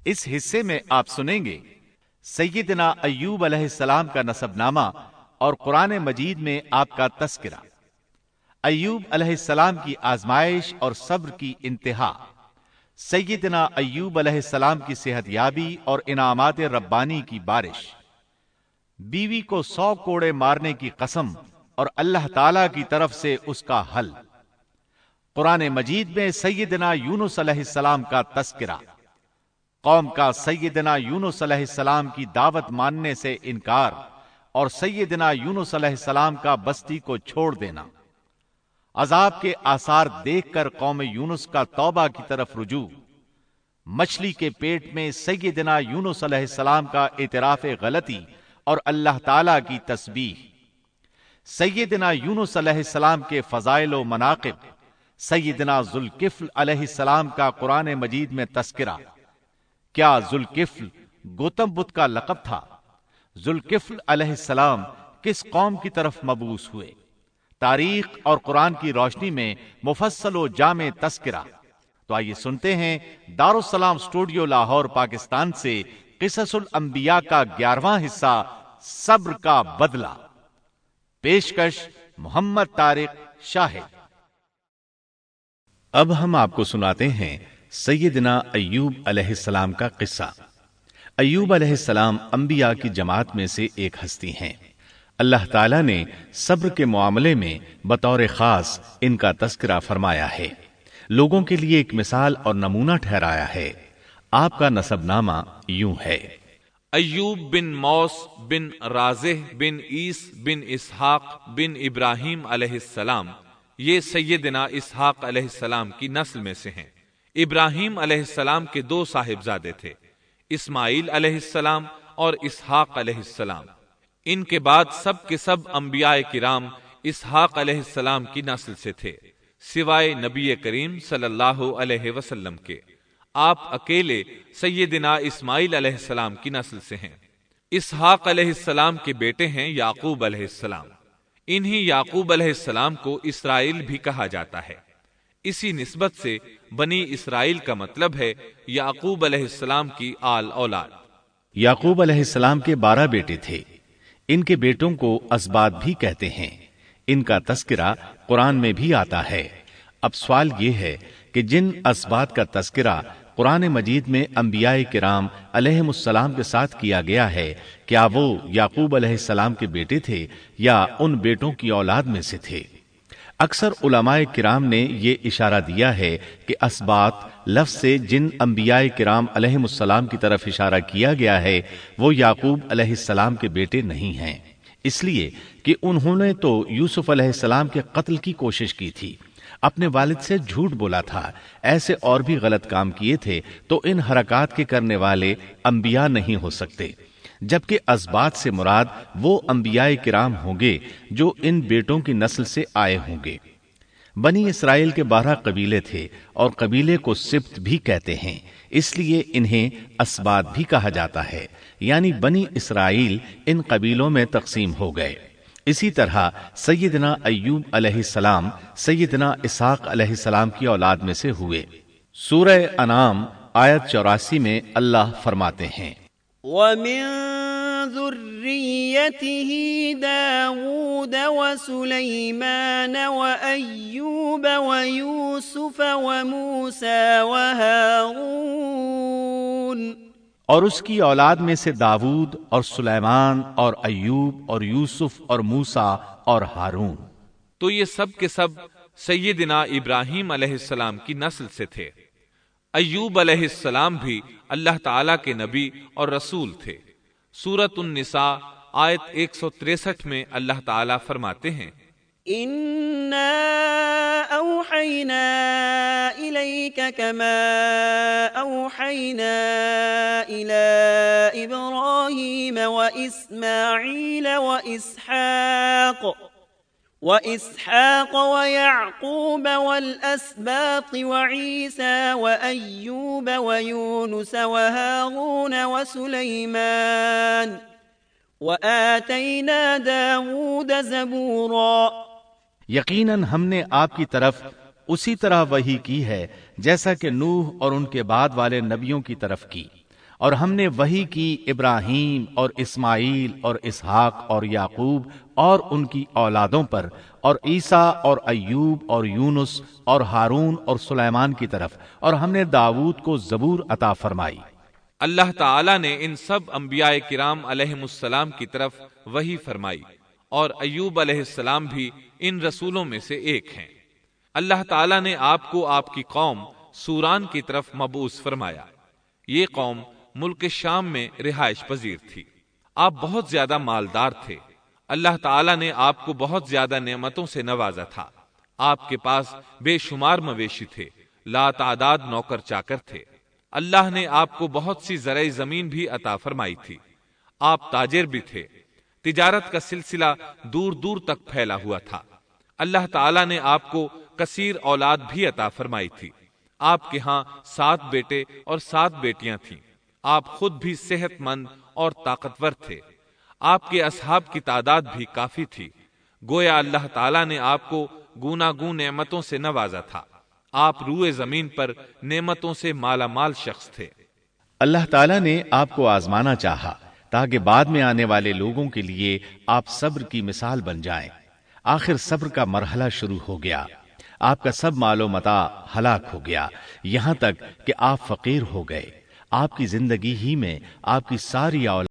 اس حصے میں آپ سنیں گے سیدنا ایوب علیہ السلام کا نسب نامہ اور قرآن مجید میں آپ کا تذکرہ، ایوب علیہ السلام کی آزمائش اور صبر کی انتہا، سیدنا ایوب علیہ السلام کی صحت یابی اور انعامات ربانی کی بارش، بیوی کو 100 کوڑے مارنے کی قسم اور اللہ تعالی کی طرف سے اس کا حل، قرآن مجید میں سیدنا یونس علیہ السلام کا تذکرہ، قوم کا سیدنا یونس علیہ السلام کی دعوت ماننے سے انکار اور سیدنا یونس علیہ السلام کا بستی کو چھوڑ دینا، عذاب کے آثار دیکھ کر قوم یونس کا توبہ کی طرف رجوع، مچھلی کے پیٹ میں سیدنا یونس علیہ السلام کا اعتراف غلطی اور اللہ تعالی کی تسبیح، سیدنا یونس علیہ السلام کے فضائل و مناقب، سیدنا ذوالکفل علیہ السلام کا قرآن مجید میں تذکرہ۔ کیا ذوالکفل گوتم بدھ کا لقب تھا؟ ذوالکفل علیہ السلام کس قوم کی طرف مبعوث ہوئے؟ تاریخ اور قرآن کی روشنی میں مفصل و جامع تذکرہ۔ تو آئیے سنتے ہیں دارالسلام اسٹوڈیو لاہور پاکستان سے قصص الانبیاء کا 11واں حصہ، صبر کا بدلہ۔ پیشکش محمد طارق شاہد۔ اب ہم آپ کو سناتے ہیں سیدنا ایوب علیہ السلام کا قصہ۔ ایوب علیہ السلام انبیاء کی جماعت میں سے ایک ہستی ہیں۔ اللہ تعالیٰ نے صبر کے معاملے میں بطور خاص ان کا تذکرہ فرمایا ہے، لوگوں کے لیے ایک مثال اور نمونہ ٹھہرایا ہے۔ آپ کا نسب نامہ یوں ہے: ایوب بن موس بن رازح بن عیس بن اسحاق بن ابراہیم علیہ السلام، یہ سیدنا اسحاق علیہ السلام کی نسل میں سے ہیں۔ ابراہیم علیہ السلام کے 2 صاحبزادے تھے، اسماعیل علیہ السلام اور اسحاق علیہ السلام۔ ان کے بعد سب کے سب انبیاء کرام اسحاق علیہ السلام کی نسل سے تھے، سوائے نبی کریم صلی اللہ علیہ وسلم کے۔ آپ اکیلے سیدنا اسماعیل علیہ السلام کی نسل سے ہیں۔ اسحاق علیہ السلام کے بیٹے ہیں یعقوب علیہ السلام۔ انہی یعقوب علیہ السلام کو اسرائیل بھی کہا جاتا ہے۔ اسی نسبت سے بنی اسرائیل کا مطلب ہے یعقوب علیہ السلام کی آل اولاد۔ یعقوب علیہ السلام کے 12 بیٹے تھے۔ ان کے بیٹوں کو اسباط بھی کہتے ہیں۔ ان کا تذکرہ قرآن میں بھی آتا ہے۔ اب سوال یہ ہے کہ جن اسباط کا تذکرہ قرآن مجید میں انبیاء کرام علیہم السلام کے ساتھ کیا گیا ہے، کیا وہ یعقوب علیہ السلام کے بیٹے تھے یا ان بیٹوں کی اولاد میں سے تھے؟ اکثر علماء کرام نے یہ اشارہ دیا ہے کہ اسباط لفظ سے جن انبیاء کرام علیہم السلام کی طرف اشارہ کیا گیا ہے وہ یعقوب علیہ السلام کے بیٹے نہیں ہیں، اس لیے کہ انہوں نے تو یوسف علیہ السلام کے قتل کی کوشش کی تھی، اپنے والد سے جھوٹ بولا تھا، ایسے اور بھی غلط کام کیے تھے، تو ان حرکات کے کرنے والے انبیاء نہیں ہو سکتے، جبکہ اسباط سے مراد وہ انبیاء کرام ہوں گے جو ان بیٹوں کی نسل سے آئے ہوں گے۔ بنی اسرائیل کے 12 قبیلے تھے اور قبیلے کو سبط بھی کہتے ہیں، اس لیے انہیں اسباط بھی کہا جاتا ہے، یعنی بنی اسرائیل ان قبیلوں میں تقسیم ہو گئے۔ اسی طرح سیدنا ایوب علیہ السلام سیدنا اسحاق علیہ السلام کی اولاد میں سے ہوئے۔ سورہ انعام آیت 84 میں اللہ فرماتے ہیں: وَمِن ذُرِّيَّتِهِ دَاوُودَ وَسُلَيْمَانَ وَأَيُّوبَ وَيُوسُفَ وَمُوسَى وَهَارُونَ، اور اس کی اولاد میں سے داؤد اور سلیمان اور ایوب اور یوسف اور موسیٰ اور ہارون۔ تو یہ سب کے سب سیدنا ابراہیم علیہ السلام کی نسل سے تھے۔ ایوب علیہ السلام بھی اللہ تعالیٰ کے نبی اور رسول تھے۔ سورۃ النساء آیت 163 میں اللہ تعالیٰ فرماتے ہیں: إِنَّا أَوْحَيْنَا إِلَيْكَ كَمَا أَوْحَيْنَا إِلَىٰ إِبْرَاهِيمَ وَإِسْمَاعِيلَ وَإِسْحَاقَ وَيَعْقُوبَ وَالْأَسْبَاطِ وَعِيسَى وَأَيُّوبَ وَيُونُسَ وَهَارُونَ وَسُلَيْمَانَ وَآتَيْنَا دَاوُودَ زَبُورًا۔ یقیناً ہم نے آپ کی طرف اسی طرح وحی کی ہے جیسا کہ نوح اور ان کے بعد والے نبیوں کی طرف کی، اور ہم نے وحی کی ابراہیم اور اسماعیل اور اسحاق اور یعقوب اور ان کی اولادوں پر، اور عیسیٰ اور ایوب اور یونس اور ہارون اور سلیمان کی طرف، اور ہم نے داؤد کو زبور عطا فرمائی۔ اللہ تعالیٰ نے ان سب انبیاء کرام علیہم السلام کی طرف وحی فرمائی، اور ایوب علیہ السلام بھی ان رسولوں میں سے ایک ہیں۔ اللہ تعالیٰ نے آپ کو آپ کی قوم سوران کی طرف مبعوث فرمایا۔ یہ قوم ملک شام میں رہائش پذیر تھی۔ آپ بہت زیادہ مالدار تھے۔ اللہ تعالیٰ نے آپ کو بہت زیادہ نعمتوں سے نوازا تھا۔ آپ کے پاس بے شمار مویشی تھے، لا تعداد نوکر چاکر تھے۔ اللہ نے آپ کو بہت سی زرعی زمین بھی عطا فرمائی تھی۔ آپ تاجر بھی تھے۔ تجارت کا سلسلہ دور دور تک پھیلا ہوا تھا۔ اللہ تعالیٰ نے آپ کو کثیر اولاد بھی عطا فرمائی تھی۔ آپ کے ہاں 7 بیٹے اور 7 بیٹیاں تھیں۔ آپ خود بھی صحت مند اور طاقتور تھے۔ آپ کے اصحاب کی تعداد بھی کافی تھی۔ گویا اللہ تعالیٰ نے آپ کو گوناگون نعمتوں سے نوازا تھا۔ آپ روئے زمین پر نعمتوں سے مالا مال شخص تھے۔ اللہ تعالیٰ نے آپ کو آزمانا چاہا تاکہ بعد میں آنے والے لوگوں کے لیے آپ صبر کی مثال بن جائیں۔ آخر صبر کا مرحلہ شروع ہو گیا۔ آپ کا سب مال و متاع ہلاک ہو گیا، یہاں تک کہ آپ فقیر ہو گئے۔ آپ کی زندگی ہی میں آپ کی ساری اولاد